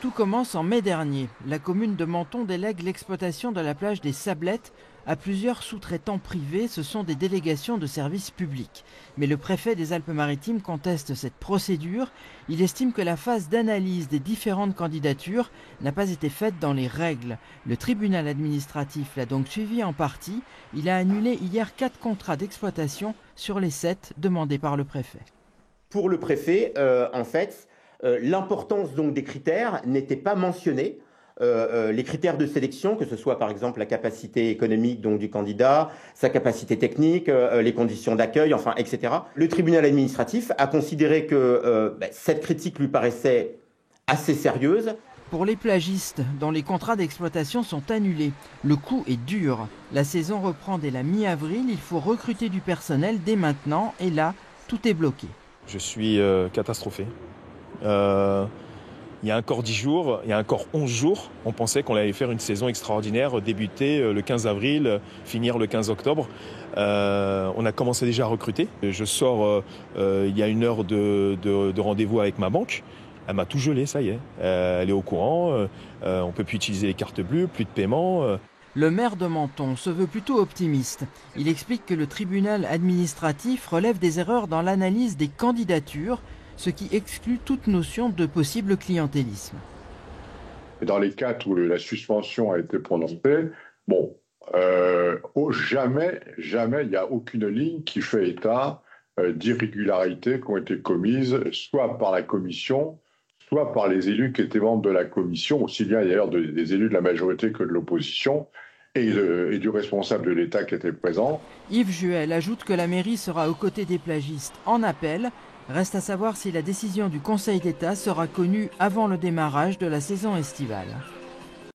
Tout commence en mai dernier. La commune de Menton délègue l'exploitation de la plage des Sablettes à plusieurs sous-traitants privés. Ce sont des délégations de services publics. Mais le préfet des Alpes-Maritimes conteste cette procédure. Il estime que la phase d'analyse des différentes candidatures n'a pas été faite dans les règles. Le tribunal administratif l'a donc suivi en partie. Il a annulé hier 4 contrats d'exploitation sur les 7 demandés par le préfet. Pour le préfet, l'importance donc des critères n'était pas mentionnée. Les critères de sélection, que ce soit par exemple la capacité économique donc, du candidat, sa capacité technique, les conditions d'accueil, enfin, etc. Le tribunal administratif a considéré que cette critique lui paraissait assez sérieuse. Pour les plagistes, dont les contrats d'exploitation sont annulés, le coup est dur. La saison reprend dès la mi-avril, il faut recruter du personnel dès maintenant et là, tout est bloqué. Je suis catastrophé. Il y a encore 10 jours, il y a encore 11 jours, on pensait qu'on allait faire une saison extraordinaire, débuter le 15 avril, finir le 15 octobre. On a commencé déjà à recruter. Je sors il y a 1 heure de rendez-vous avec ma banque. Elle m'a tout gelé, ça y est. Elle est au courant. On ne peut plus utiliser les cartes bleues, plus de paiement. Le maire de Menton se veut plutôt optimiste. Il explique que le tribunal administratif relève des erreurs dans l'analyse des candidatures, ce qui exclut toute notion de possible clientélisme. Dans les cas où la suspension a été prononcée, jamais il n'y a aucune ligne qui fait état d'irrégularités qui ont été commises soit par la commission, soit par les élus qui étaient membres de la commission, aussi bien d'ailleurs des élus de la majorité que de l'opposition, et du responsable de l'État qui était présent. Yves Juel ajoute que la mairie sera aux côtés des plagistes en appel. Reste à savoir si la décision du Conseil d'État sera connue avant le démarrage de la saison estivale.